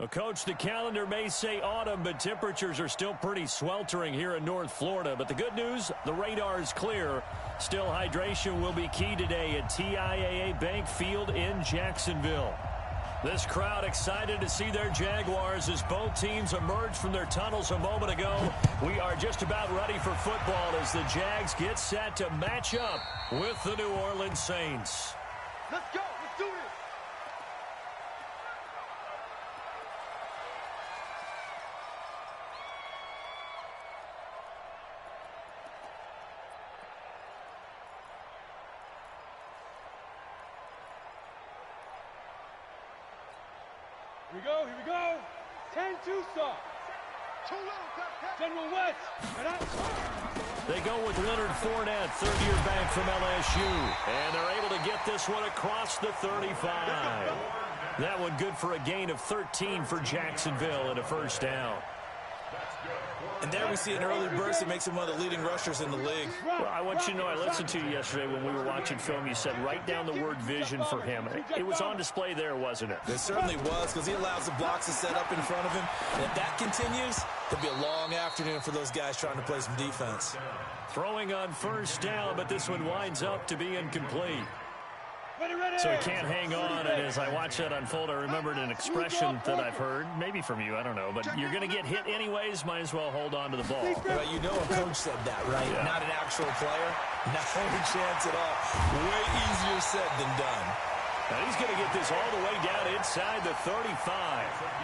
Well, Coach, the calendar may say autumn, but temperatures are still pretty sweltering here in North Florida. But the good news, the radar is clear. Still, hydration will be key today at TIAA Bank Field in Jacksonville. This crowd excited to see their Jaguars as both teams emerge from their tunnels a moment ago. We are just about ready for football as the Jags get set to match up with the New Orleans Saints. Let's go. Let's do this. Here we go. 10-2 soft. General West. They go with Leonard Fournette, third-year back from LSU. And they're able to get this one across the 35. That one good for a gain of 13 for Jacksonville and a first down. And there we see an early burst that makes him one of the leading rushers in the league. Well, I want you to know, I listened to you yesterday when we were watching film. You said write down the word vision for him. It was on display there, wasn't it? It certainly was, because he allows the blocks to set up in front of him. And if that continues, it'll be a long afternoon for those guys trying to play some defense. Throwing on first down, but this one winds up to be incomplete. So he can't hang on, and as I watch that unfold, I remembered an expression that I've heard, maybe from you, I don't know, but you're going to get hit anyways, might as well hold on to the ball. Well, you know a coach said that, right? Yeah. Not an actual player. Not any chance at all. Way easier said than done. Now he's going to get this all the way down inside the 35.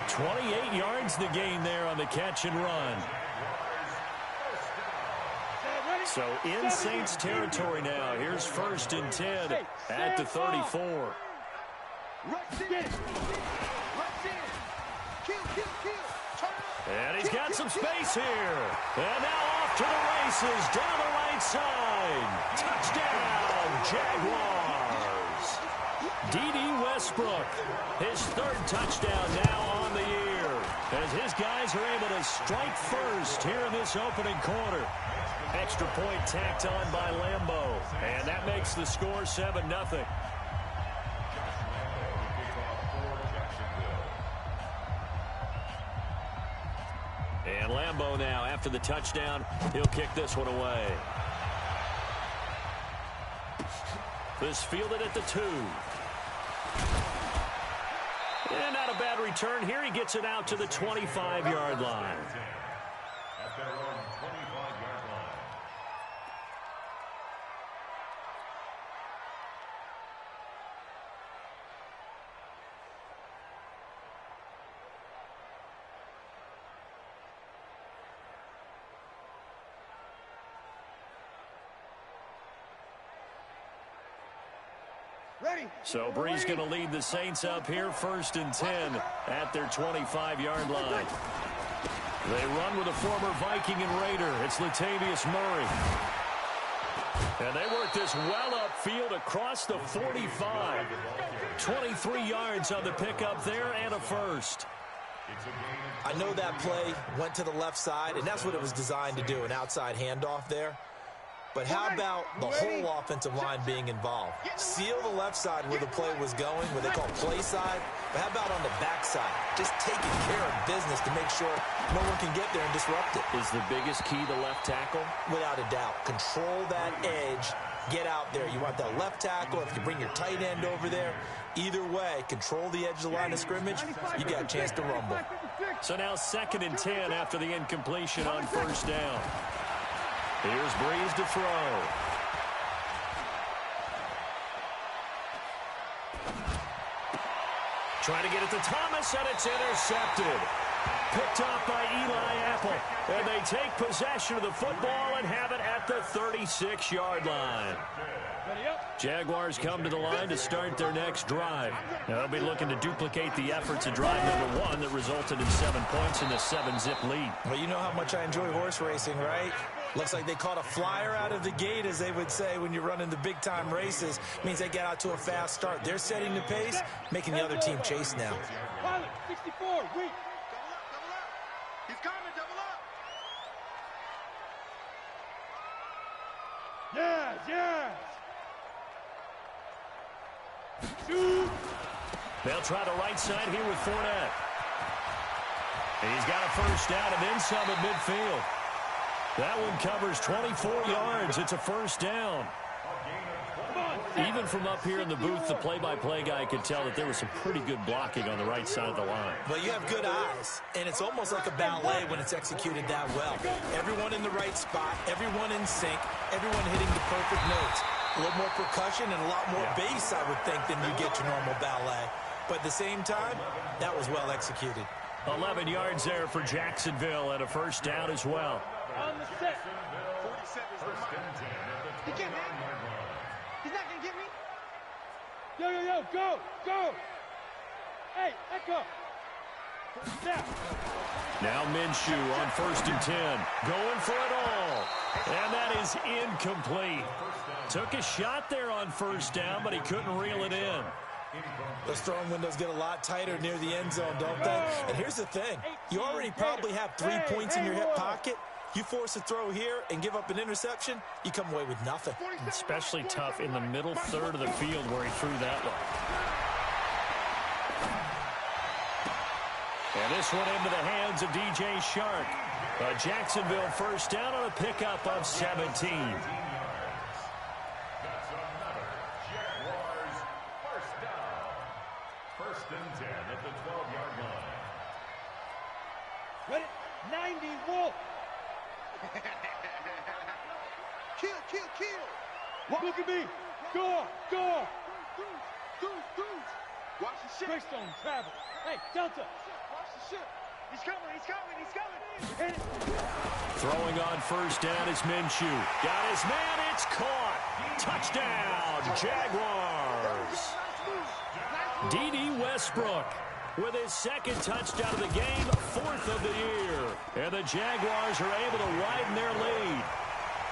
28 yards the gain there on the catch and run. So in Saints territory now. Here's first and 10 at the 34. And he's got some space here. And now off to the races down the right side. Touchdown, Jaguars. D.D. Westbrook, his third touchdown now on the year, as his guys are able to strike first here in this opening quarter. Extra point tacked on by Lambeau, and that makes the score 7-0. And Lambeau now, after the touchdown, he'll kick this one away. This fielded at the 2. And not a bad return here. He gets it out to the 25-yard line. So Brees going to lead the Saints up here, first and 10 at their 25-yard line. They run with a former Viking and Raider. It's Latavius Murray. And they work this well upfield across the 45. 23 yards on the pickup there and a first. I know that play went to the left side, and that's what it was designed to do, an outside handoff there. But how about the whole offensive line being involved? Seal the left side where the play was going, what they call play side. But how about on the back side? Just taking care of business to make sure no one can get there and disrupt it. Is the biggest key the left tackle? Without a doubt. Control that edge. Get out there. You want that left tackle. If you bring your tight end over there, either way, control the edge of the line of scrimmage, you got a chance to rumble. So now second and 10 after the incompletion on first down. Here's Brees to throw. Trying to get it to Thomas, and it's intercepted. Picked off by Eli Apple. And they take possession of the football and have it at the 36-yard line. Jaguars come to the line to start their next drive. Now they'll be looking to duplicate the efforts of drive number 1 that resulted in 7 points in the 7-zip lead. Well, you know how much I enjoy horse racing, right? Looks like they caught a flyer out of the gate, as they would say when you're running the big-time races. Means they get out to a fast start. They're setting the pace, making the other team chase now. 64, wait. He's coming, double up. Yes. Shoot. They'll try the right side here with Fournette. He's got a first down and then some at midfield. That one covers 24 yards. It's a first down. Even from up here in the booth, the play-by-play guy could tell that there was some pretty good blocking on the right side of the line. Well, you have good eyes, and it's almost like a ballet when it's executed that well. Everyone in the right spot, everyone in sync, everyone hitting the perfect notes. A little more percussion and a lot more bass, I would think, than you get your normal ballet. But at the same time, that was well executed. 11 yards there for Jacksonville and a first down as well. On the set. 47 is the mark. He can't hit me. He's not going to get me. Yo, go, go. Hey, echo. Now Minshew on 1st and 10. Going for it all. And that is incomplete. Took a shot there on first down, but he couldn't reel it in. Those throwing windows get a lot tighter near the end zone, don't they? And here's the thing. You already probably have 3 points in your hip pocket. You force a throw here and give up an interception, you come away with nothing. Especially tough in the middle third of the field where he threw that one. And this one into the hands of DJ Shark. A Jacksonville first down on a pickup of 17. Ready? 90 Wolf. Kill. Look at me. Go. Watch the ship. Greystone travel. Hey, Delta. Watch the ship. He's coming. Hit it. Throwing on first down is Minshew. Got his man. It's caught. Touchdown, Jaguars. D.D. Westbrook with his second touchdown of the game, 4th of the year. And the Jaguars are able to widen their lead.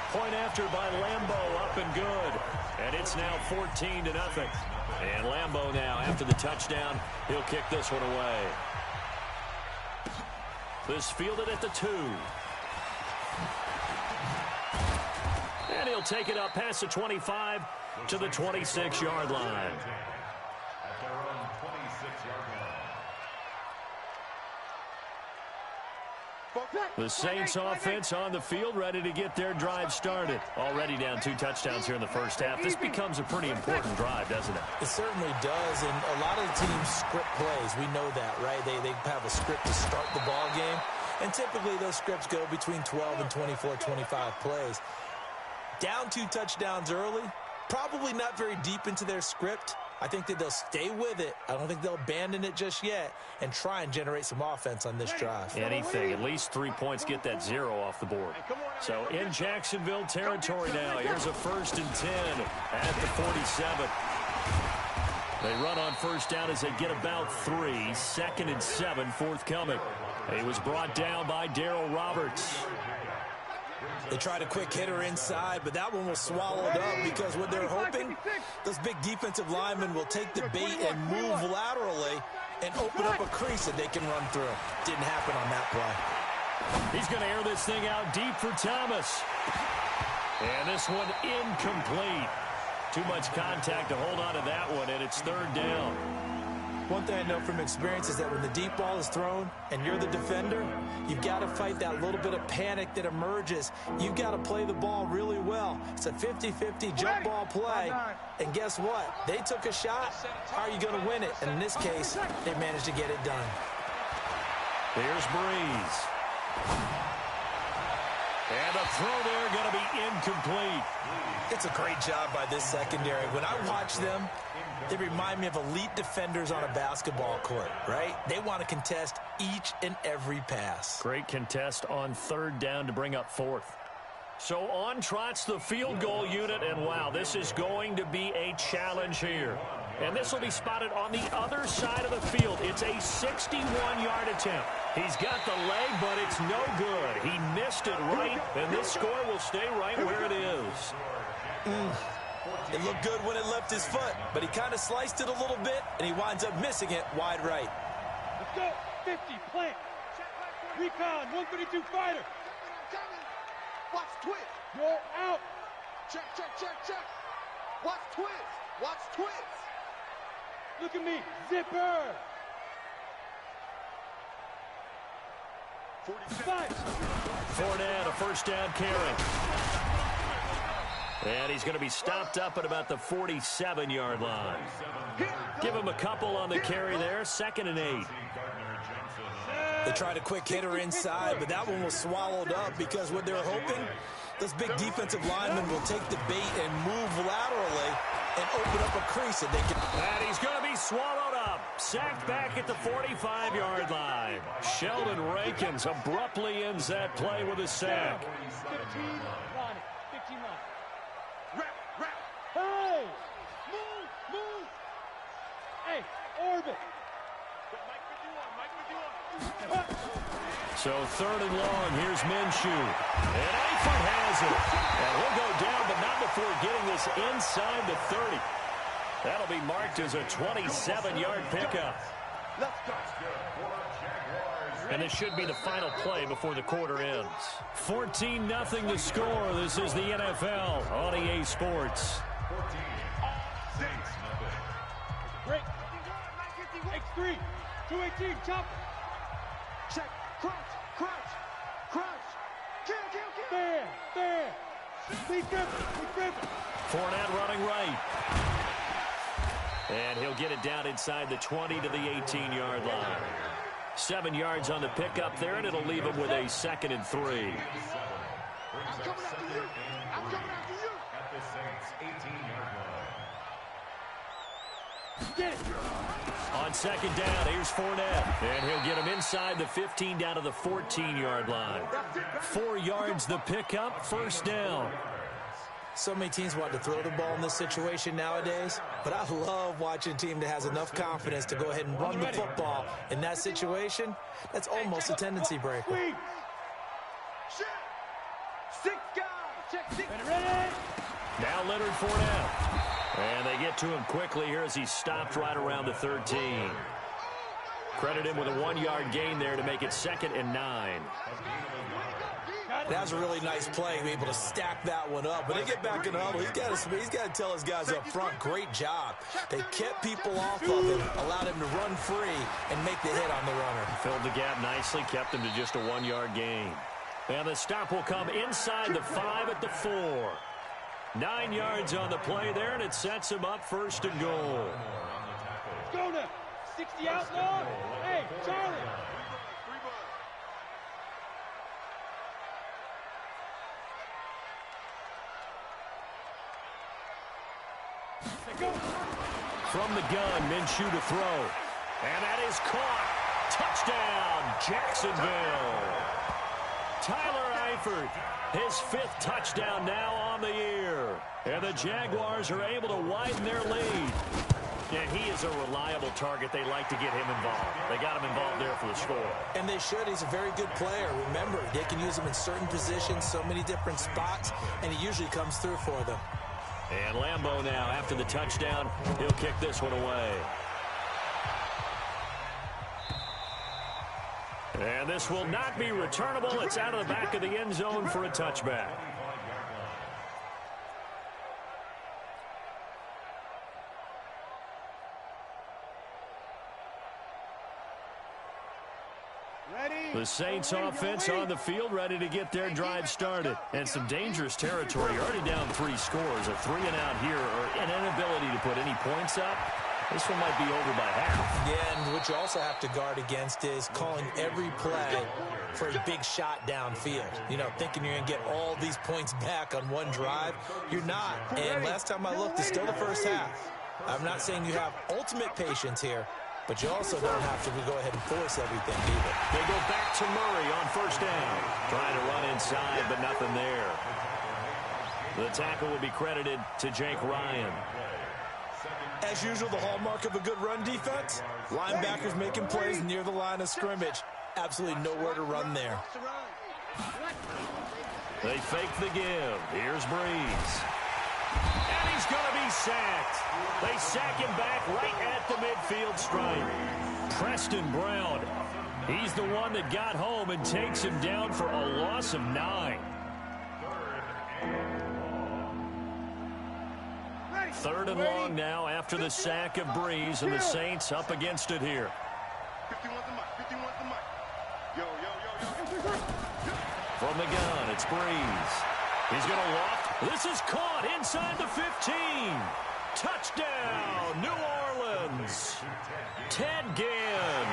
Point after by Lambeau, up and good. And it's now 14-0. And Lambeau now, after the touchdown, he'll kick this one away. This fielded at the 2. And he'll take it up past the 25 to the 26-yard line. The Saints offense on the field, ready to get their drive started. Already down 2 touchdowns here in the first half. This becomes a pretty important drive, doesn't it? It certainly does, and a lot of the teams script plays. We know that, right? They have a script to start the ball game, and typically those scripts go between 12 and 24, 25 plays. Down 2 touchdowns early, probably not very deep into their script. I think that they'll stay with it. I don't think they'll abandon it just yet and try and generate some offense on this drive. Anything, at least 3 points, get that 0 off the board. So in Jacksonville territory now, here's a 1st and 10 at the 47. They run on first down as they get about 3. 2nd and 7 forthcoming. He was brought down by Darryl Roberts. They tried a quick hitter inside, but that one was swallowed up because what they're hoping, those big defensive linemen will take the bait and move laterally and open up a crease that they can run through. Didn't happen on that play. He's going to air this thing out deep for Thomas. And this one incomplete. Too much contact to hold on to that one, and it's 3rd down. One thing I know from experience is that when the deep ball is thrown and you're the defender, you've got to fight that little bit of panic that emerges. You've got to play the ball really well. It's a 50-50 jump ball play. And guess what? They took a shot. How are you going to win it? And in this case, they managed to get it done. Here's Breeze. And a throw there going to be incomplete. It's a great job by this secondary. When I watch them, they remind me of elite defenders on a basketball court, right? They want to contest each and every pass. Great contest on 3rd down to bring up 4th. So on trots the field goal unit, and wow, this is going to be a challenge here. And this will be spotted on the other side of the field. It's a 61-yard attempt. He's got the leg, but it's no good. He missed it right, and this score will stay right where it is. It looked good when it left his foot, but he kind of sliced it a little bit, and he winds up missing it wide right. Let's go. 50, plant. Recon, 152 fighter. Watch twist. You're out. Check. Watch twist. Look at me. Zipper. Fournette, a first down carry. And he's going to be stopped up at about the 47-yard line. Give him a couple on the carry there. 2nd and 8. They tried a quick hitter inside, but that one was swallowed up because what they're hoping, this big defensive lineman will take the bait and move laterally and open up a crease. And he's going to be swallowed up. Sacked back at the 45-yard line. Sheldon Rankins abruptly ends that play with a sack. 15 line. Hey! Move! Hey, orbit! So 3rd and long, here's Minshew. And Eifert has it. And he'll go down, but not before getting this inside the 30. That'll be marked as a 27-yard pickup. And this should be the final play before the quarter ends. 14-0 the score. This is the NFL on EA Sports. Break. X3. 218. Chop. Check. Crunch. Kill. There. Lee Griffin. Fournette running right. And he'll get it down inside the 20 to the 18-yard line. 7 yards on the pickup there, and it'll leave him with a 2nd and 3. I'm coming after you. At the Saints' 18-yard line. Get it. On 2nd down, here's Fournette. And he'll get him inside the 15 down to the 14-yard line. 4 yards the pickup, 1st down. So many teams want to throw the ball in this situation nowadays, but I love watching a team that has enough confidence to go ahead and run the football. In that situation, that's almost a tendency breaker. Six guys. Check 6. Ready. Now Leonard Fournette. And they get to him quickly here as he's stopped right around the 13. Credit him with a 1-yard gain there to make it 2nd and 9. That was a really nice play, be able to stack that one up. When they get back in the huddle, he's got to tell his guys up front, great job. They kept people off of him, allowed him to run free and make the hit on the runner. Filled the gap nicely, kept him to just a 1-yard gain. And the stop will come inside the 5 at the 4. 9 yards on the play there, and it sets him up 1st and goal. Go now. 60 outlaw. Hey, Charlie. From the gun, Minshew to throw. And that is caught. Touchdown, Jacksonville. Tyler Eifert, his 5th touchdown now on the year. And the Jaguars are able to widen their lead. And he is a reliable target. They like to get him involved. They got him involved there for the score. And they should. He's a very good player. Remember, they can use him in certain positions, so many different spots, and he usually comes through for them. And Lambeau now, after the touchdown, he'll kick this one away. And this will not be returnable. It's out of the back of the end zone for a touchback. The Saints offense on the field, ready to get their drive started. And some dangerous territory, already down 3 scores. A 3-and-out here, or an inability to put any points up. This one might be over by half. Yeah, and what you also have to guard against is calling every play for a big shot downfield. You know, thinking you're going to get all these points back on one drive. You're not. And last time I looked, it's still the first half. I'm not saying you have ultimate patience here, but you also don't have to go ahead and force everything either. They go back to Murray on 1st down. Trying to run inside, but nothing there. The tackle will be credited to Jake Ryan. As usual, the hallmark of a good run defense, linebackers making plays near the line of scrimmage. Absolutely nowhere to run there. They fake the give. Here's Breeze. And he's going to be sacked. They sack him back right at the midfield stripe. Preston Brown. He's the one that got home and takes him down for a loss of 9. 3rd and long now after the sack of Breeze, and the Saints up against it here. 51 the mic. From the gun, it's Breeze. He's going to loft. This is caught inside the 15. Touchdown, New Orleans. Ted Ginn.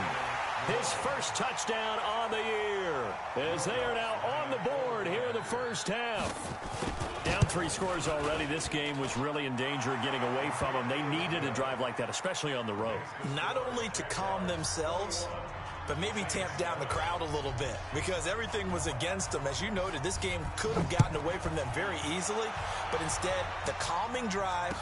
His first touchdown on the year, as they are now on the board here in the first half. Down 3 scores already. This game was really in danger of getting away from them. They needed a drive like that, especially on the road. Not only to calm themselves, but maybe tamp down the crowd a little bit, because everything was against them. As you noted, this game could have gotten away from them very easily, but instead, the calming drive,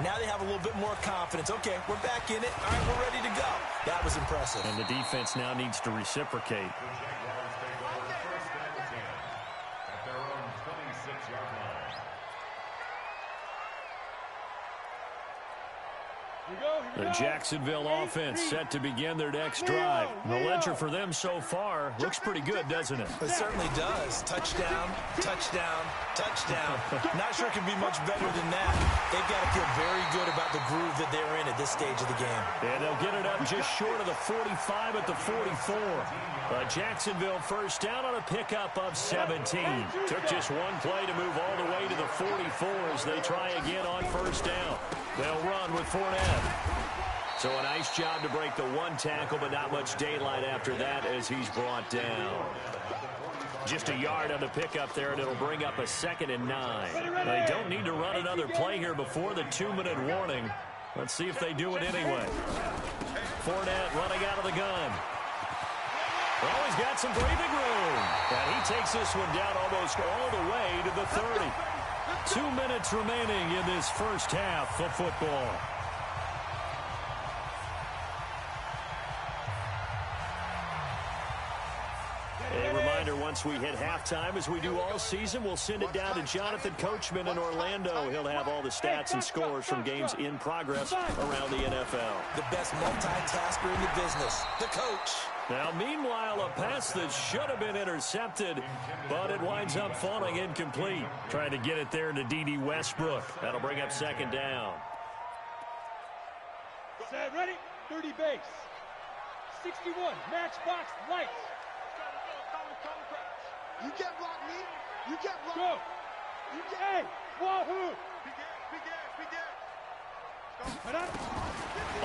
now they have a little bit more confidence. Okay, we're back in it. All right, we're ready to go. That was impressive. And the defense now needs to reciprocate. The Jacksonville offense set to begin their next drive. The ledger for them so far looks pretty good, doesn't it? It certainly does. Touchdown, touchdown, touchdown. Not sure it could be much better than that. They've got to feel very good about the groove that they're in at this stage of the game. And they'll get it up just short of the 45 at the 44. Jacksonville first down on a pickup of 17. Took just one play to move all the way to the 44 as they try again on first down. They'll run with Fournette. So a nice job to break the one tackle, but not much daylight after that as he's brought down. Just a yard on the pickup there, and it'll bring up a 2nd and 9. They don't need to run another play here before the 2-minute warning. Let's see if they do it anyway. Fournette running out of the gun. Oh, he's got some breathing room. And he takes this one down almost all the way to the 30. 2 minutes remaining in this first half of football. A reminder, once we hit halftime, as we do all season, we'll send it down to Jonathan Coachman in Orlando. He'll have all the stats and scores from games in progress around the NFL. The best multitasker in the business, the coach. Now, meanwhile, a pass that should have been intercepted, but it winds up falling incomplete. Trying to get it there to D.D. Westbrook. That'll bring up 2nd down. Set, ready? 30 base. 61, matchbox, lights. You can't block me. You can't block me. Go. You can't. Hey, wahoo.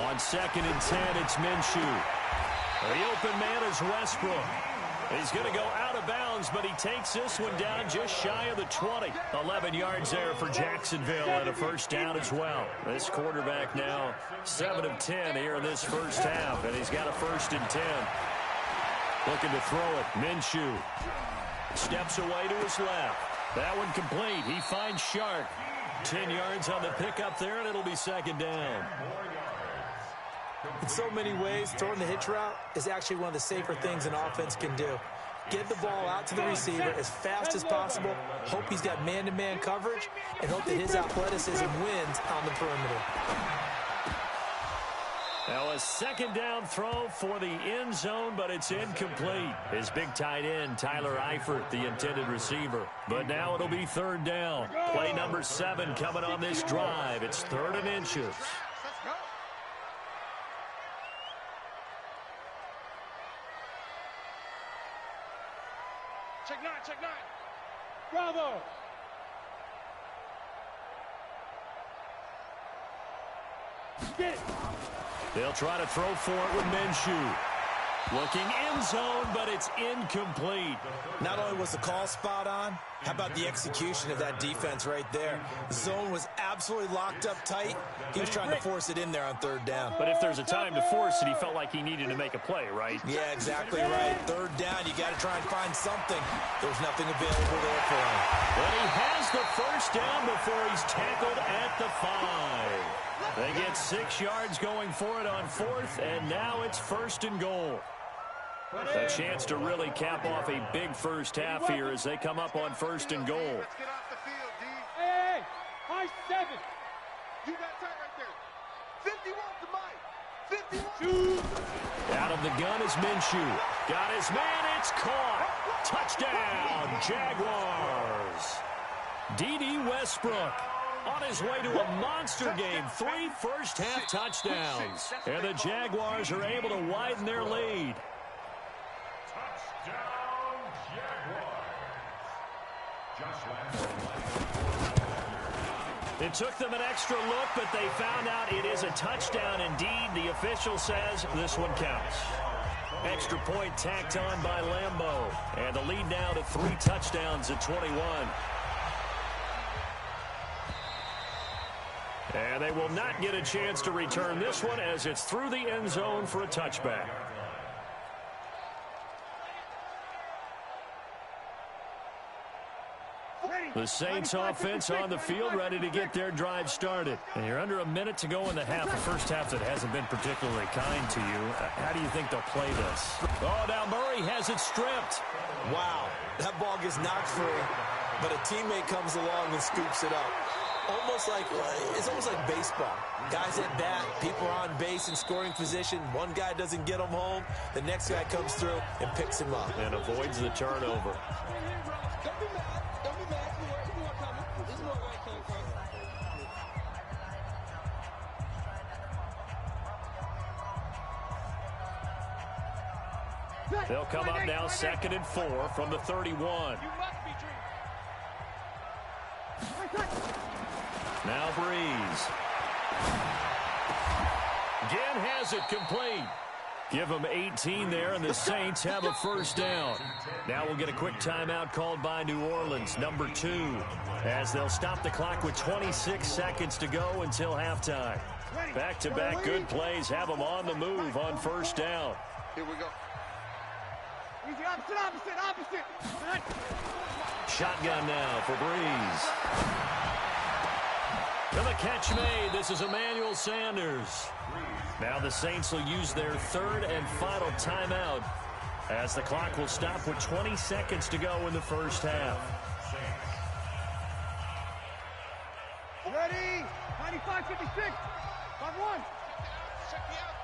On 2nd and 10, it's Minshew. The open man is Westbrook. He's going to go out of bounds, but he takes this one down just shy of the 20. 11 yards there for Jacksonville and a first down as well. This quarterback now 7 of 10 here in this first half, and he's got a 1st and 10. Looking to throw it. Minshew steps away to his left. That one complete. He finds Shark. 10 yards on the pickup there, and it'll be 2nd down. In so many ways, throwing the hitch route is actually one of the safer things an offense can do. Get the ball out to the receiver as fast as possible, hope he's got man-to-man coverage, and hope that his athleticism wins on the perimeter. Now a 2nd down throw for the end zone, but it's incomplete. His big tight end, Tyler Eifert, the intended receiver. But now it'll be 3rd down. Play number 7 coming on this drive. It's 3rd and inches. Check 9, check 9. Bravo. Get it. They'll try to throw for it with Minshew. Looking end zone, but it's incomplete. Not only was the call spot on, how about the execution of that defense right there? The zone was absolutely locked up tight. He was trying to force it in there on 3rd down. But if there's a time to force it, he felt like he needed to make a play, right? Yeah, exactly right. 3rd down, you got to try and find something. There's nothing available there for him. But he has the 1st down before he's tackled at the 5. They get 6 yards going for it on 4th, and now it's 1st and goal. A chance to really cap off a big first half here as they come up on 1st and goal. Let's get off the field, D. Hey, high 7. You got tight right there. 51 to Mike. 51. Out of the gun is Minshew. Got his man. It's caught. Touchdown, Jaguars. D.D. Westbrook on his way to a monster game. 3 first-half touchdowns. And the Jaguars are able to widen their lead. It took them an extra look, but they found out it is a touchdown indeed. The official says this one counts. Extra point tacked on by Lambeau. And the lead now to 3 touchdowns at 21. And they will not get a chance to return this one as it's through the end zone for a touchback. The Saints offense on the field ready to get their drive started. And you're under a minute to go in the half. The first half that hasn't been particularly kind to you. How do you think they'll play this? Oh, now Murray has it stripped. Wow, that ball gets knocked free, but a teammate comes along and scoops it up. It's almost like baseball. Guys at bat, people are on base in scoring position. One guy doesn't get him home. The next guy comes through and picks him up. And avoids the turnover. They'll come up now 2nd and 4 from the 31. Now Breeze. Again has it complete. Give them 18 there, and the Saints have a first down. Now we'll get a quick timeout called by New Orleans, number 2, as they'll stop the clock with 26 seconds to go until halftime. Back-to-back good plays have them on the move on first down. Here we go. Easy, opposite. Shotgun now for Breeze. And the catch made. This is Emmanuel Sanders. Now the Saints will use their 3rd and final timeout as the clock will stop with 20 seconds to go in the first half. Ready? 95, 56. 5-1. Check me out.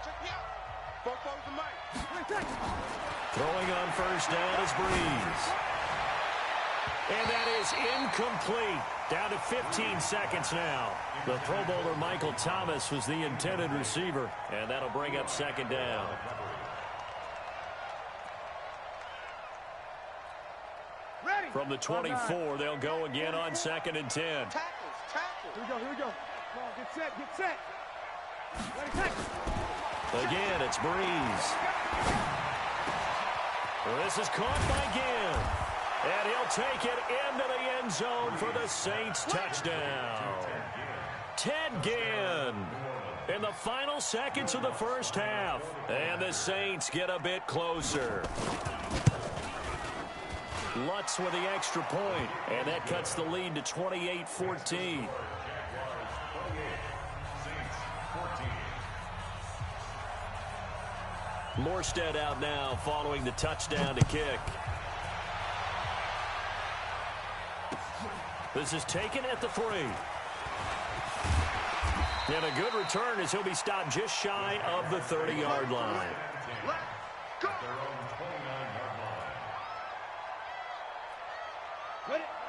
Both the mic. Throwing on first down is Breeze. And that is incomplete. Down to 15 seconds now. The Pro Bowler Michael Thomas was the intended receiver, and that'll bring up 2nd down. Ready. From the 24, they'll go again on 2nd and 10. Tackles. Here we go. Come on, get set. Ready, tackle. Again, it's Breeze. This is caught by Ginn. And he'll take it into the end zone for the Saints touchdown. Ted Ginn in the final seconds of the first half. And the Saints get a bit closer. Lutz with the extra point, and that cuts the lead to 28-14. Morstead out now following the touchdown to kick. This is taken at the 3. And a good return as he'll be stopped just shy of the 30-yard line. Let's go.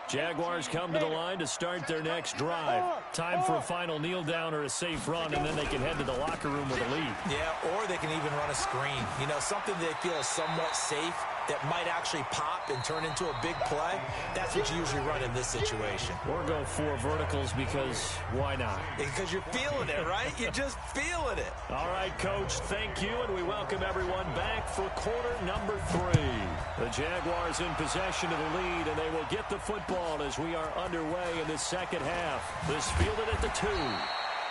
Jaguars come to the line to start their next drive. Time for a final kneel down or a safe run, and then they can head to the locker room with a lead. Yeah, or they can even run a screen. You know, something they feel is somewhat safe that might actually pop and turn into a big play. That's what you usually run in this situation. Or go 4 verticals because why not? Because you're feeling it, right? You're just feeling it. All right, Coach, thank you, and we welcome everyone back for quarter number 3. The Jaguars in possession of the lead, and they will get the football as we are underway in the second half. This fielded at the 2.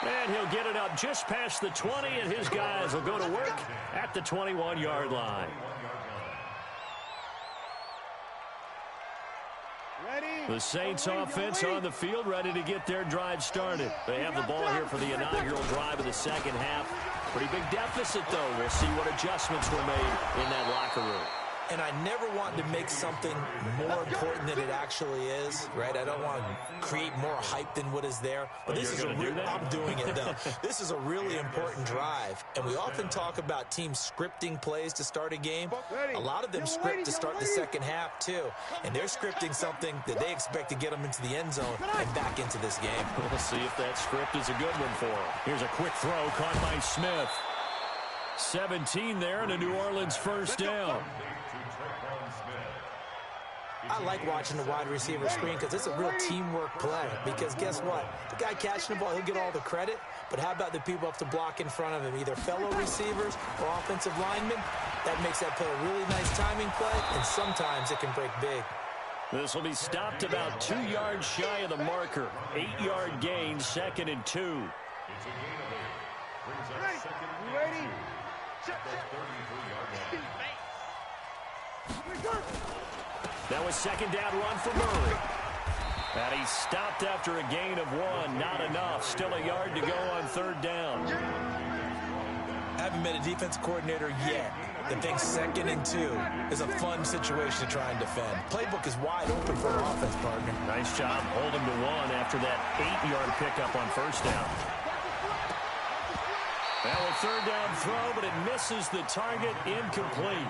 And he'll get it up just past the 20, and his guys will go to work at the 21-yard line. The Saints offense on the field ready to get their drive started. They have the ball here for the inaugural drive of the second half. Pretty big deficit, though. We'll see what adjustments were made in that locker room. And I never want to make something more important than it actually is, right? I don't want to create more hype than what is there. But this is I'm doing it, though. This is a really important drive. And we often talk about teams scripting plays to start a game. A lot of them script to start the second half, too. And they're scripting something that they expect to get them into the end zone and back into this game. We'll see if that script is a good one for them. Here's a quick throw caught by Smith. 17 there and a New Orleans first down. I like watching the wide receiver screen because it's a real teamwork play. Because guess what? The guy catching the ball, he'll get all the credit. But how about the people up to block in front of him, either fellow receivers or offensive linemen? That makes that play a really nice timing play, and sometimes it can break big. This will be stopped about 2 yards shy of the marker. 8-yard gain, 2nd and 2. Ready? That was 2nd down run for Murray. And he stopped after a gain of 1. Not enough. Still a yard to go on 3rd down. Haven't met a defense coordinator yet that thinks 2nd and 2 is a fun situation to try and defend. Playbook is wide open for an offense, partner. Nice job holding to 1 after that 8-yard pickup on 1st down. Now a 3rd down throw, but it misses the target, incomplete.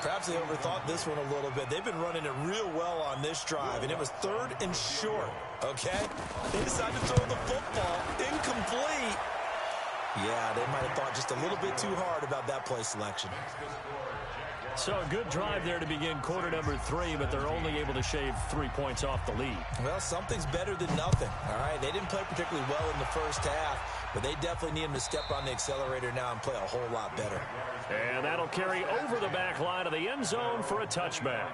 Perhaps they overthought this one a little bit. They've been running it real well on this drive, and it was 3rd and short, okay? They decided to throw the football incomplete. Yeah, they might have thought just a little bit too hard about that play selection. So a good drive there to begin quarter number 3, but they're only able to shave 3 points off the lead. Well, something's better than nothing, all right? They didn't play particularly well in the first half, but they definitely need them to step on the accelerator now and play a whole lot better. And that'll carry over the back line of the end zone for a touchback.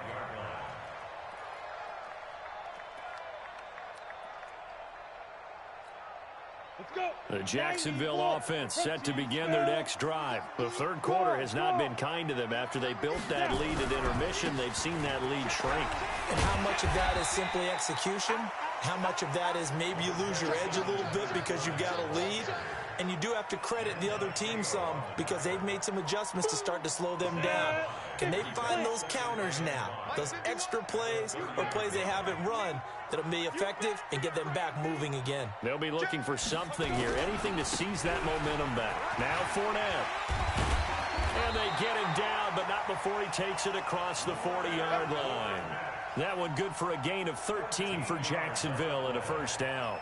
The Jacksonville offense set to begin their next drive. The 3rd quarter has not been kind to them. After they built that lead at intermission, they've seen that lead shrink. And how much of that is simply execution? How much of that is maybe you lose your edge a little bit because you've got a lead? And you do have to credit the other team some because they've made some adjustments to start to slow them down. Can they find those counters now, those extra plays or plays they haven't run that'll be effective and get them back moving again? They'll be looking for something here, anything to seize that momentum back. Now Fournette. And they get him down, but not before he takes it across the 40-yard line. That one good for a gain of 13 for Jacksonville and a first down.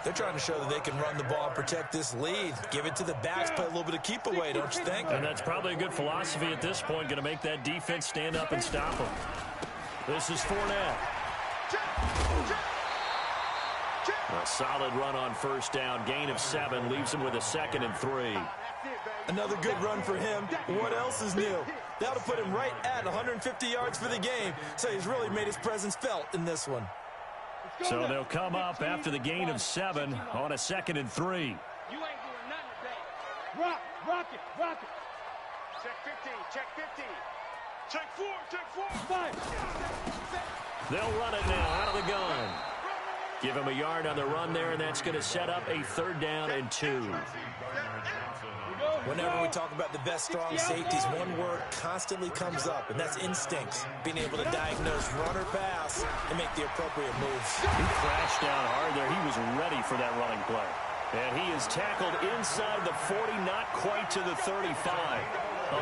They're trying to show that they can run the ball and protect this lead. Give it to the backs, play a little bit of keep away, don't you think? And that's probably a good philosophy at this point, going to make that defense stand up and stop them. This is Fournette. A solid run on first down. Gain of 7 leaves him with a 2nd and 3. Another good run for him. What else is new? That'll put him right at 150 yards for the game. So he's really made his presence felt in this one. So they'll come up after the gain of 7 on a 2nd and 3. You ain't doing nothing today. Rock it. Check 15, check 15. Check 4, 5. They'll run it now out of the gun. Give him a yard on the run there, and that's going to set up a 3rd down and 2. Whenever we talk about the best strong safeties, one word constantly comes up, and that's instincts. Being able to diagnose run or pass and make the appropriate moves. He crashed down hard there. He was ready for that running play. And he is tackled inside the 40, not quite to the 35.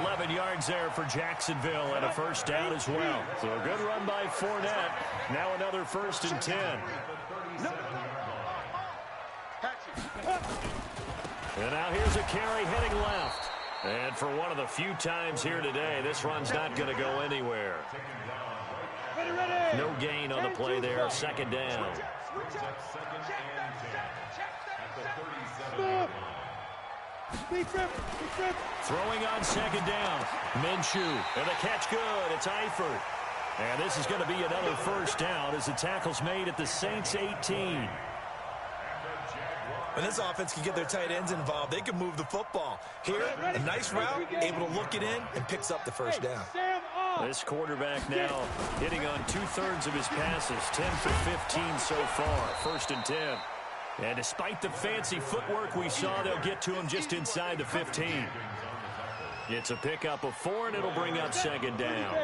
11 yards there for Jacksonville and a first down as well. So a good run by Fournette. Now another 1st and 10. And now here's a carry heading left. And for one of the few times here today, this run's not going to go anywhere. No gain on the play there. 2nd down. Throwing on 2nd down. Minshew. And the catch good. It's Eifert. And this is going to be another first down as the tackle's made at the Saints 18. When this offense can get their tight ends involved, they can move the football. Here, a nice route, able to look it in, and picks up the first down. This quarterback now hitting on 2/3 of his passes, 10 for 15 so far, 1st and 10. And despite the fancy footwork we saw, they'll get to him just inside the 15. It's a pickup of 4, and it'll bring up 2nd down.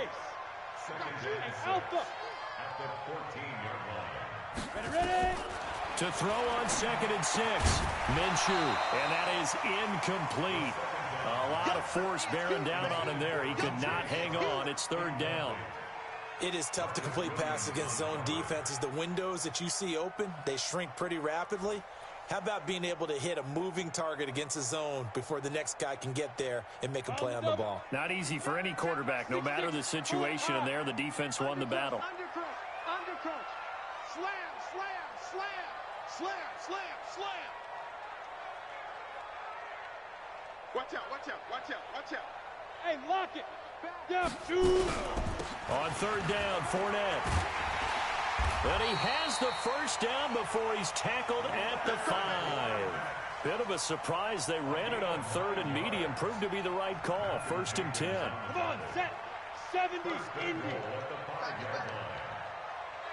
Ready? To throw on 2nd and 6. Minshew. And that is incomplete. A lot of force bearing down on him there. He could not hang on. It's 3rd down. It is tough to complete passes against zone defenses. The windows that you see open, they shrink pretty rapidly. How about being able to hit a moving target against a zone before the next guy can get there and make a play on the ball? Not easy for any quarterback, no matter the situation, and there the defense won the battle. Under crunch. Slam, slam, slam, slam, slam, slam. Watch out, watch out, watch out, watch out. Hey, lock it. Down, two. On third down, Fournette. And he has the first down before he's tackled at the 5. Bit of a surprise. They ran it on third and medium. Proved to be the right call. 1st and 10. Come on, set. 70, Indy.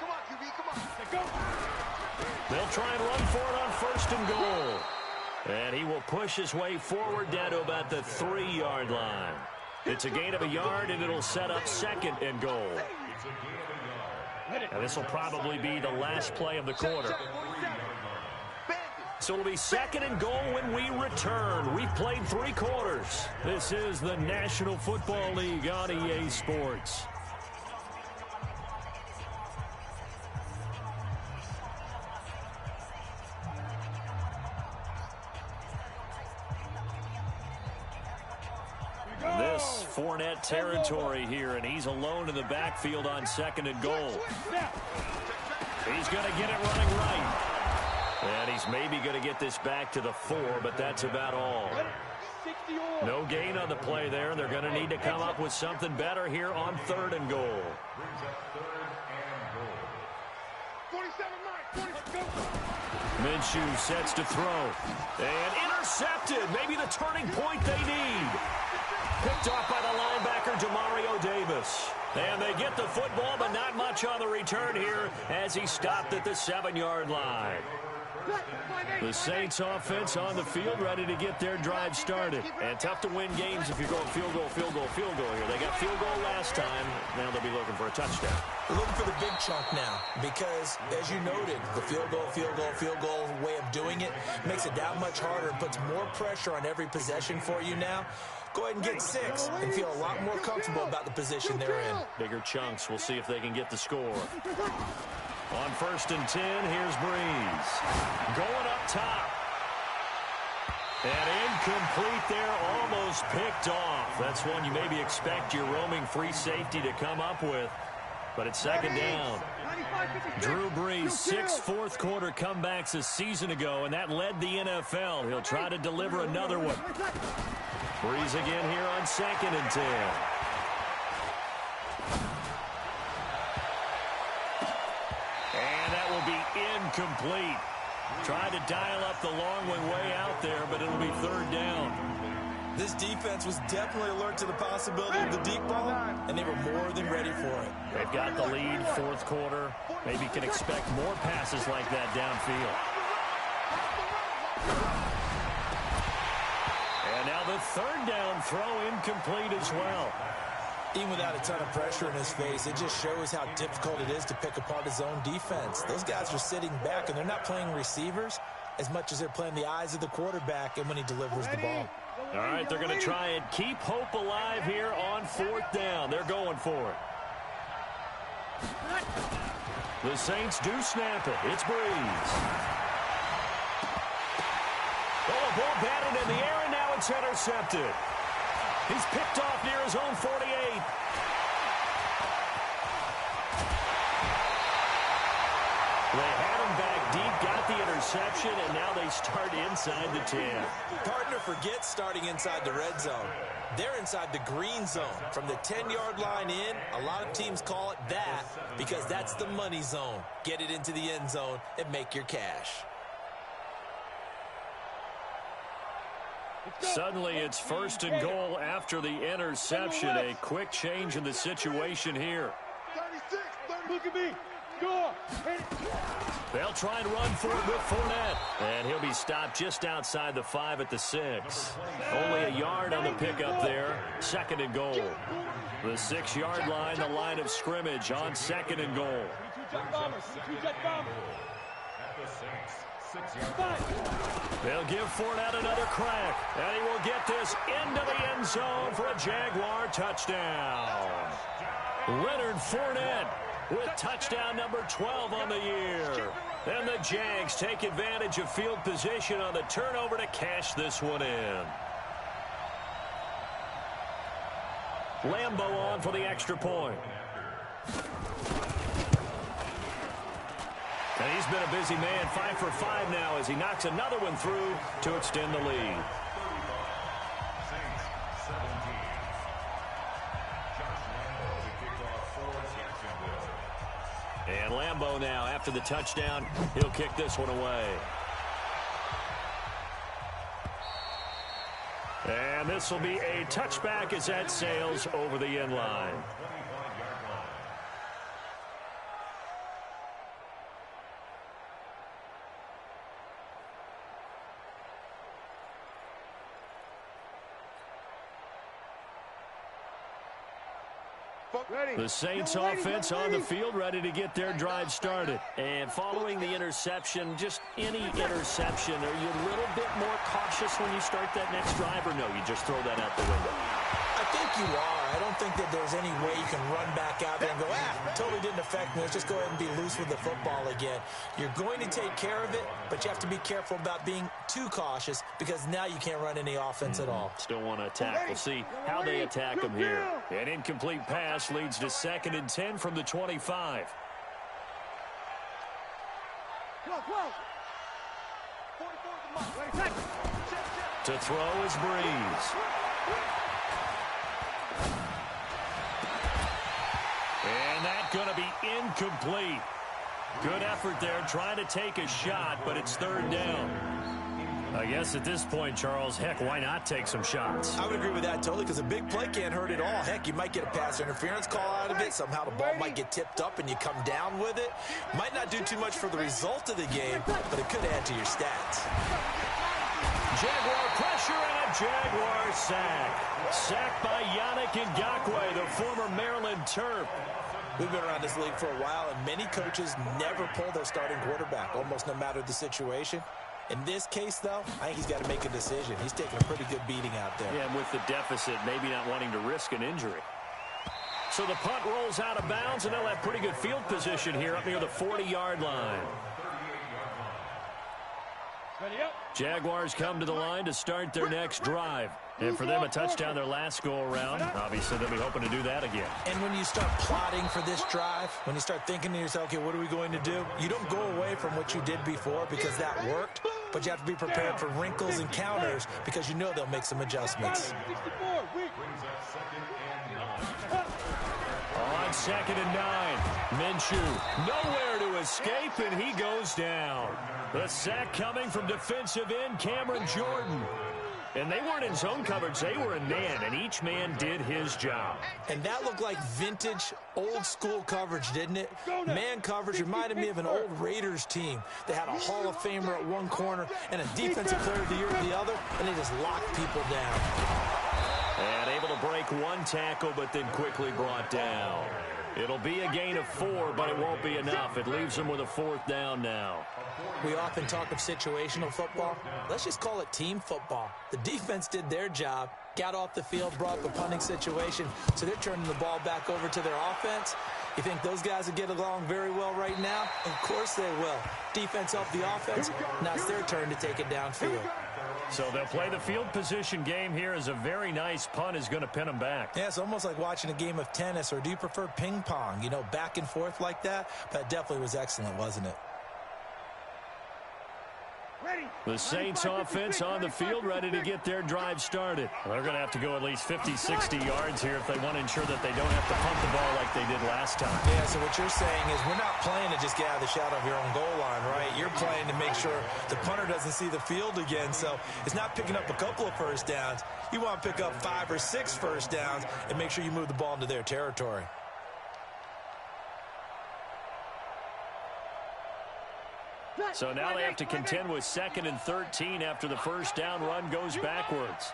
Come on, QB, come on. Go. They'll try and run for it on 1st and goal. And he will push his way forward down to about the 3-yard line. It's a gain of a yard, and it'll set up 2nd and goal. And this will probably be the last play of the quarter. So it'll be 2nd and goal when we return. We've played 3 quarters. This is the National Football League on EA Sports. This Fournette territory here, and he's alone in the backfield on 2nd and goal. He's going to get it running right. And he's maybe going to get this back to the 4, but that's about all. No gain on the play there. They're going to need to come up with something better here on 3rd and goal. Minshew sets to throw. And intercepted. Maybe the turning point they need. Picked off by the linebacker, Demario Davis. And they get the football, but not much on the return here as he stopped at the 7-yard line. The Saints offense on the field, ready to get their drive started. And tough to win games if you're going field goal, field goal, field goal here. They got field goal last time. Now they'll be looking for a touchdown. They're looking for the big chunk now because, as you noted, the field goal way of doing it makes it that much harder and puts more pressure on every possession for you now. Go ahead and get 6 and feel a lot more comfortable about the position they're in. Bigger chunks. We'll see if they can get the score. On 1st and 10, here's Breeze. Going up top. And incomplete there, almost picked off. That's one you maybe expect your roaming free safety to come up with. But it's 2nd down. Drew Brees, 6 fourth-quarter comebacks a season ago, and that led the NFL. He'll try to deliver another one. Brees again here on 2nd and 10. And that will be incomplete. Tried to dial up the long one way out there, but it'll be 3rd down. This defense was definitely alert to the possibility of the deep ball, and they were more than ready for it. They've got the lead, 4th quarter. Maybe can expect more passes like that downfield. And now the 3rd down throw incomplete as well. Even without a ton of pressure in his face, it just shows how difficult it is to pick apart his own defense. Those guys are sitting back, and they're not playing receivers as much as they're playing the eyes of the quarterback and when he delivers the ball. All right, they're going to try and keep hope alive here on 4th down. They're going for it. The Saints do snap it. It's Breeze. Oh, a ball batted in the air, and now it's intercepted. He's picked off near his own 48. They had him back deep, got the interception, and now they start inside the 10. Partner forgets starting inside the red zone. They're inside the green zone. From the 10-yard line in, a lot of teams call it that because that's the money zone. Get it into the end zone and make your cash. Suddenly it's 1st and goal after the interception. A quick change in the situation here. 36, look at me. Go. They'll try and run for it with Fournette. And he'll be stopped just outside the 5 at the 6. Only a yard on the pickup there. 2nd and goal. The 6-yard line, the line of scrimmage on 2nd and goal. They'll give Fournette another crack, and he will get this into the end zone for a Jaguar touchdown. Leonard Fournette with touchdown number 12 on the year. And the Jags take advantage of field position on the turnover to cash this one in. Lambo on for the extra point. And he's been a busy man, 5 for 5 now as he knocks another one through to extend the lead. And Lambo now, after the touchdown, he'll kick this one away. And this will be a touchback as that sails over the end line. The Saints offense on the field, ready to get their drive started. And following the interception, just any interception, are you a little bit more cautious when you start that next drive, or no, you just throw that out the window? I think you are. I don't think that there's any way you can run back out there and go, totally didn't affect me. Let's just go ahead and be loose with the football again. You're going to take care of it, but you have to be careful about being too cautious because now you can't run any offense at all. Still want to attack. We'll see how they attack them here. An incomplete pass leads to 2nd and 10 from the 25. To throw is Breeze. And that's going to be incomplete. Good effort there, trying to take a shot, but it's 3rd down. I guess at this point, Charles, heck, why not take some shots? I would agree with that totally because a big play can't hurt at all. Heck, you might get a pass interference call out of it. Somehow the ball might get tipped up and you come down with it. Might not do too much for the result of the game, but it could add to your stats. Jaguar pressure and a Jaguar sack. Sacked by Yannick Ngakoue, the former Maryland Terp. We've been around this league for a while, and many coaches never pull their starting quarterback, almost no matter the situation. In this case, though, I think he's got to make a decision. He's taking a pretty good beating out there. Yeah, and with the deficit, maybe not wanting to risk an injury. So the punt rolls out of bounds, and they'll have pretty good field position here up near the 40-yard line. Jaguars come to the line to start their next drive. And for them, a touchdown their last go-around. Obviously, they'll be hoping to do that again. And when you start plotting for this drive, when you start thinking to yourself, okay, what are we going to do? You don't go away from what you did before because that worked, but you have to be prepared for wrinkles and counters because you know they'll make some adjustments. On 2nd and 9, Minshew nowhere to escape, and he goes down. The sack coming from defensive end Cameron Jordan. And they weren't in zone coverage, they were in man, and each man did his job. And that looked like vintage, old-school coverage, didn't it? Man coverage reminded me of an old Raiders team. They had a Hall of Famer at one corner and a Defensive Player of the Year at the other, and they just locked people down. And able to break one tackle, but then quickly brought down. It'll be a gain of 4, but it won't be enough. It leaves them with a 4th down now. We often talk of situational football. Let's just call it team football. The defense did their job, got off the field, brought up a punting situation, so they're turning the ball back over to their offense. You think those guys will get along very well right now? Of course they will. Defense helped the offense. Now it's their turn to take it downfield. So they'll play the field position game here as a very nice punt is going to pin them back. Yeah, it's almost like watching a game of tennis, or do you prefer ping pong? You know, back and forth like that? That definitely was excellent, wasn't it? The Saints offense on the field, ready to get their drive started. They're going to have to go at least 50, 60 yards here if they want to ensure that they don't have to punt the ball like they did last time. Yeah, so what you're saying is we're not playing to just get out of the shadow of your own goal line, right? You're playing to make sure the punter doesn't see the field again. So it's not picking up a couple of first downs. You want to pick up 5 or 6 first downs and make sure you move the ball into their territory. So now they have to contend with 2nd and 13 after the first down run goes backwards.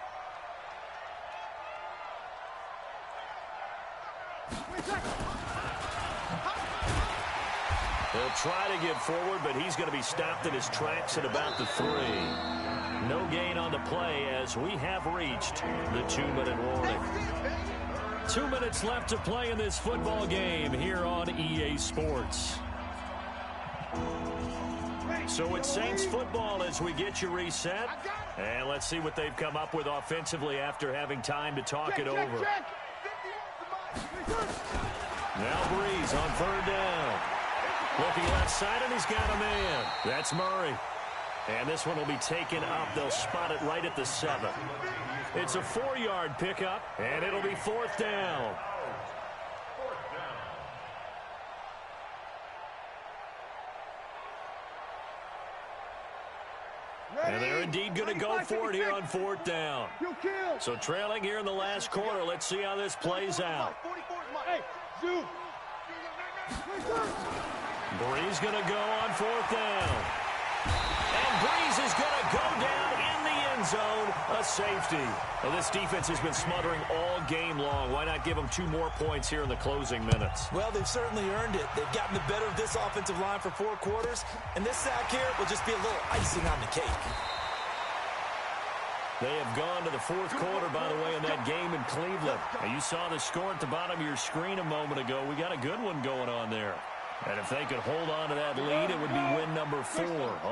He'll try to get forward, but he's going to be stopped in his tracks at about the 3. No gain on the play as we have reached the 2-minute warning. 2 minutes left to play in this football game here on EA Sports. So it's Saints football as we get you reset. And let's see what they've come up with offensively after having time to talk it over. Now Breeze on 3rd down. Looking left side, and he's got a man. That's Murray. And this one will be taken up. They'll spot it right at the 7. It's a 4-yard pickup, and it'll be 4th down. And they're indeed going to go for it here on 4th down. So trailing here in the last quarter. Let's see how this plays out. Breeze going to go on 4th down. And Breeze is going to go down in the end zone. A safety. Well, this defense has been smothering all game long. Why not give them 2 more points here in the closing minutes? Well, they've certainly earned it. They've gotten the better of this offensive line for 4 quarters. And this sack here will just be a little icing on the cake. They have gone to the 4th quarter, by the way, in that game in Cleveland. Now, you saw the score at the bottom of your screen a moment ago. We got a good one going on there. And if they could hold on to that lead, it would be win number 4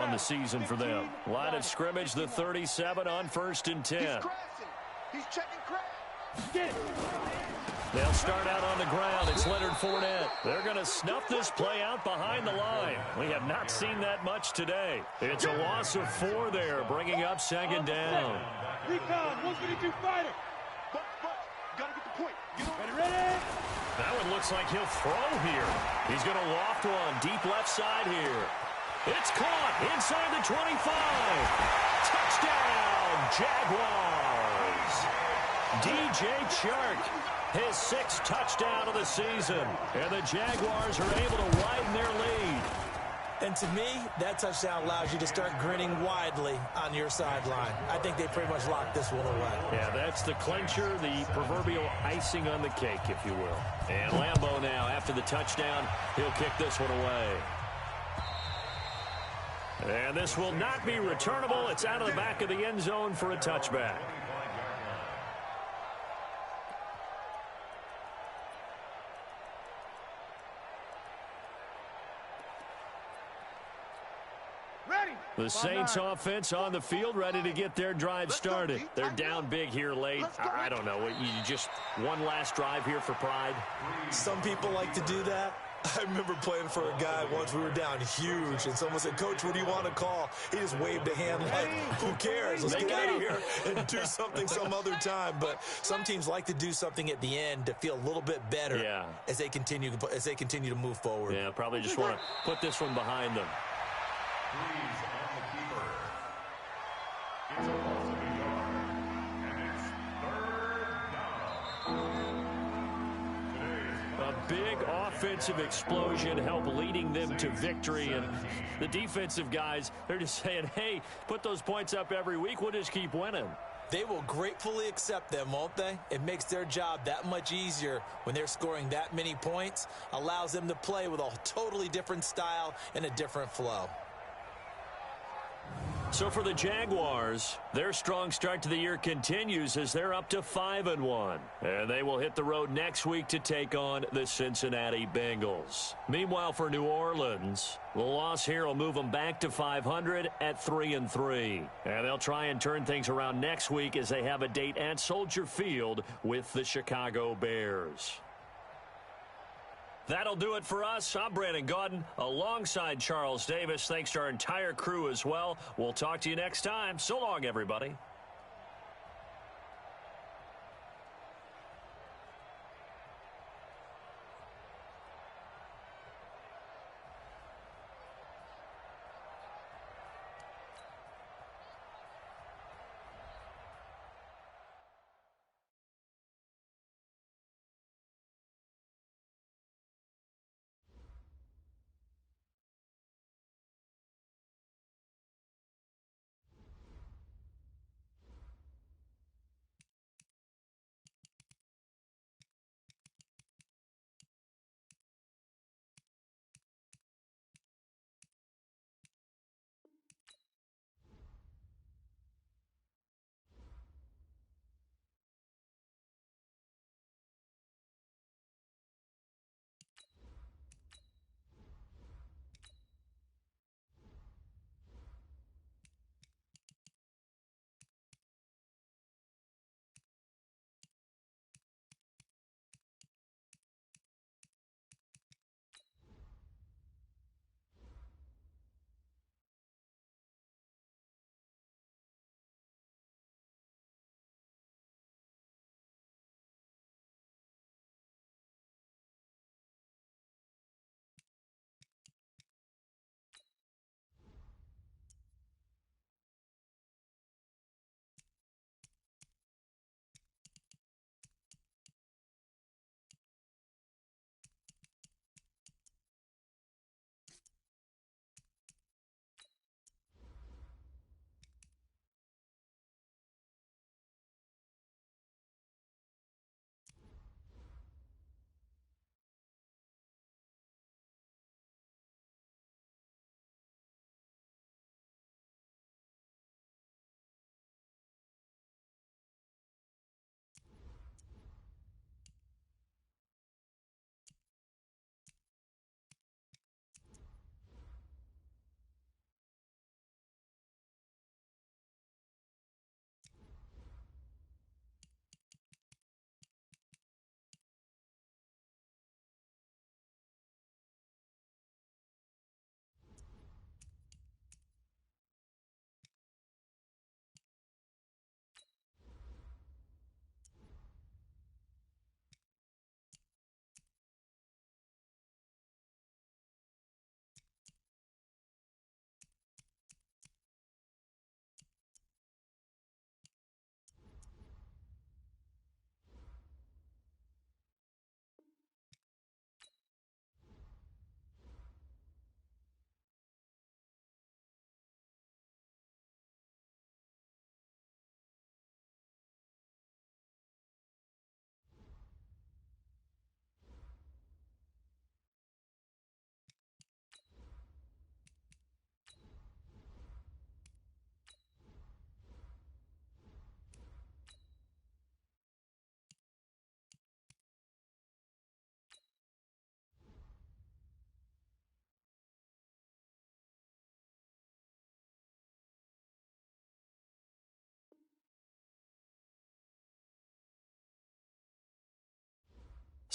on the season for them. Line of scrimmage, the 37 on 1st and 10. He's checking crap. They'll start out on the ground. It's Leonard Fournette. They're going to snuff this play out behind the line. We have not seen that much today. It's a loss of 4 there, bringing up 2nd down. Recon, 152 fighter. Gotta get the point. Ready? That one looks like he'll throw here. He's going to loft one deep left side here. It's caught inside the 25. Touchdown, Jaguars. DJ Chark, his 6th touchdown of the season. And the Jaguars are able to widen their lead. And to me, that touchdown allows you to start grinning widely on your sideline. I think they pretty much locked this one away. Yeah, that's the clincher, the proverbial icing on the cake, if you will. And Lambeau now, after the touchdown, he'll kick this one away. And this will not be returnable. It's out of the back of the end zone for a touchback. The Saints offense on the field, ready to get their drive started. They're down big here late. I don't know. You just one last drive here for pride? Some people like to do that. I remember playing for a guy once. We were down huge, and someone said, "Coach, what do you want to call?" He just waved a hand like, "Who cares? Let's get out of here and do something some other time." But some teams like to do something at the end to feel a little bit better as they continue to move forward. Yeah, probably just want to put this one behind them. It's a loss of a yard, and it's 3rd down. A big offensive explosion helped leading them to victory, and the defensive guys, they're just saying, hey, put those points up every week, we'll just keep winning. They will gratefully accept them, won't they? It makes their job that much easier when they're scoring that many points, allows them to play with a totally different style and a different flow. So for the Jaguars, their strong start to the year continues as they're up to 5-1. And they will hit the road next week to take on the Cincinnati Bengals. Meanwhile, for New Orleans, the loss here will move them back to 500 at 3-3. And they'll try and turn things around next week as they have a date at Soldier Field with the Chicago Bears. That'll do it for us. I'm Brandon Gaudin alongside Charles Davis. Thanks to our entire crew as well. We'll talk to you next time. So long, everybody.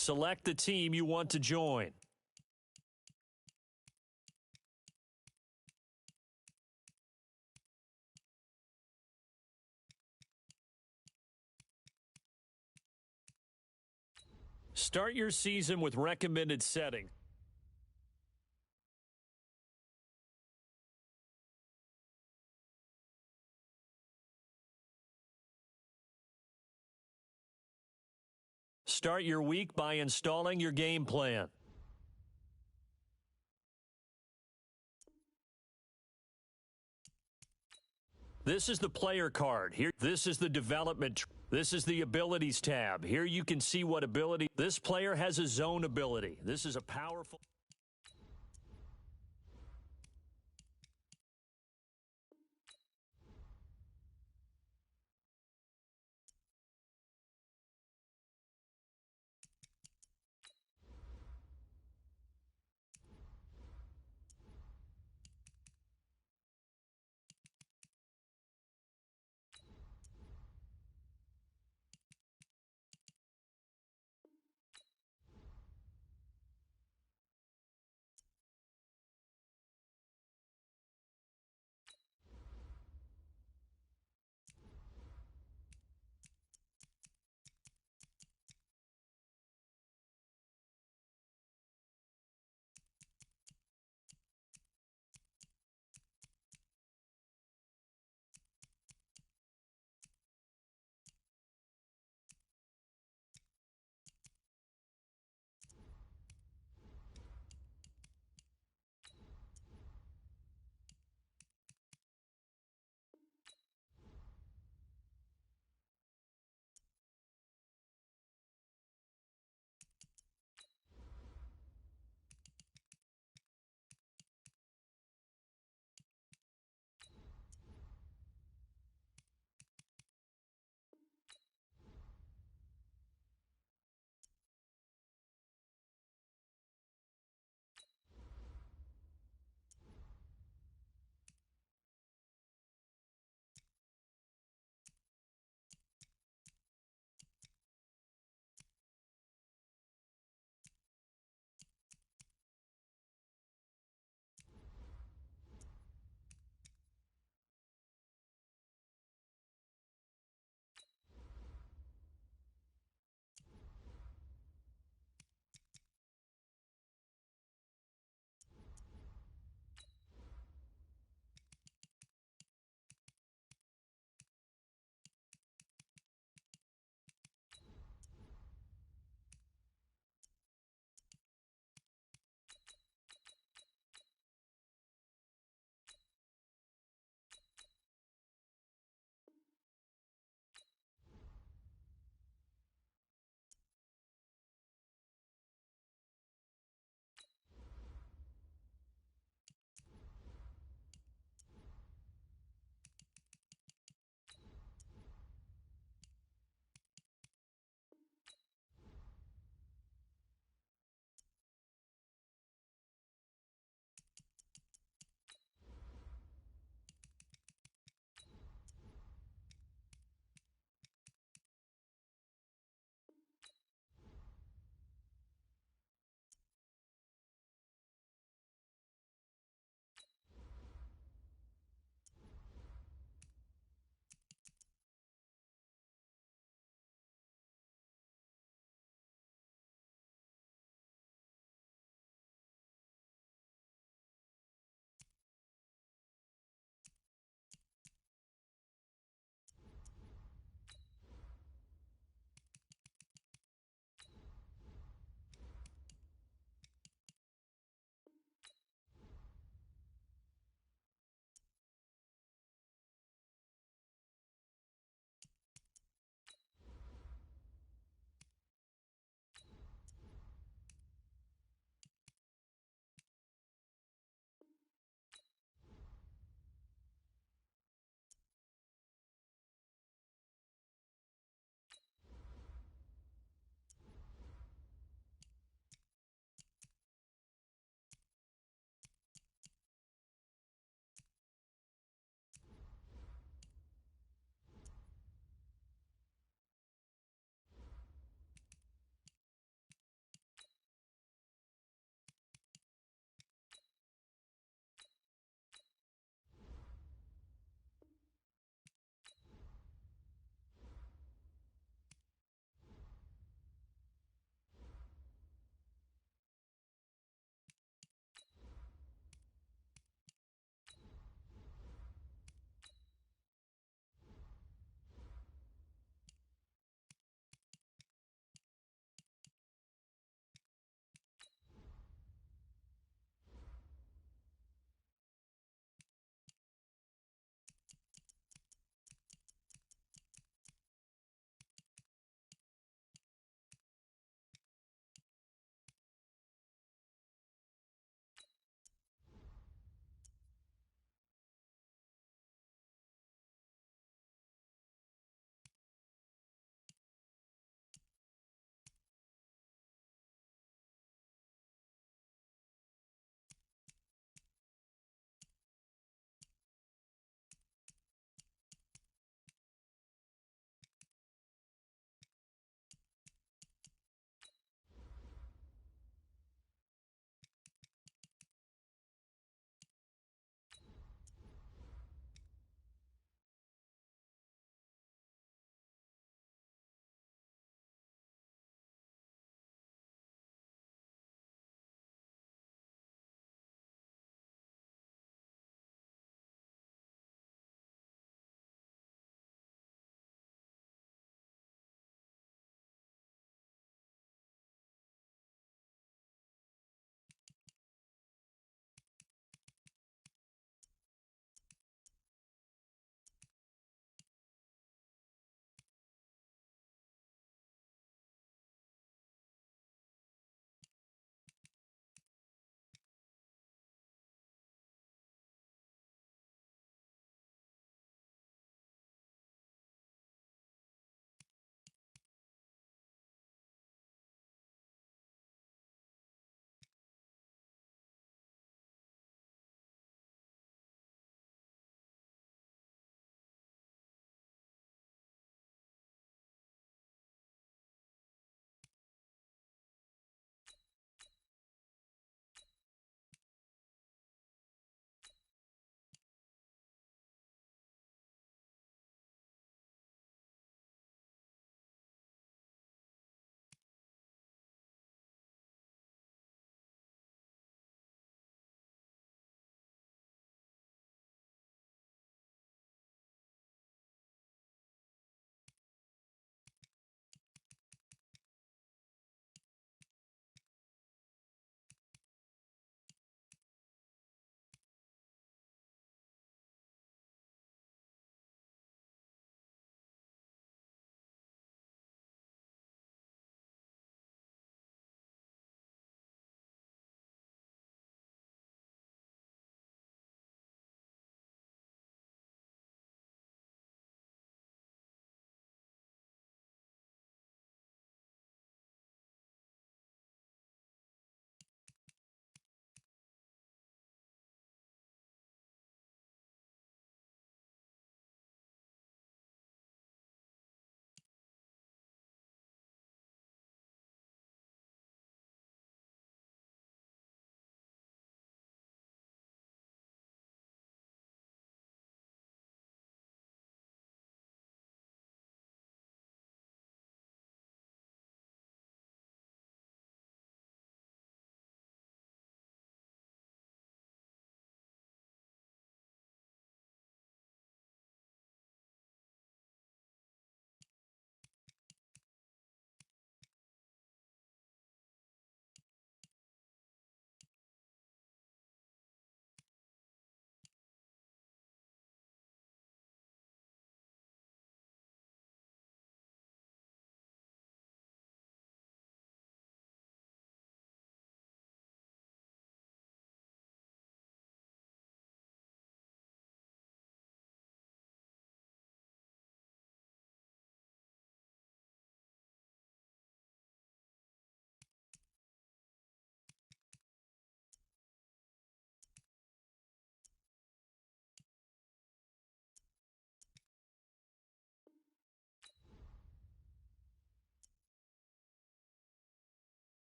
Select the team you want to join. Start your season with recommended setting. Start your week by installing your game plan. This is the player card. Here, this is the development. This is the abilities tab. Here you can see what ability. This player has a zone ability. This is a powerful.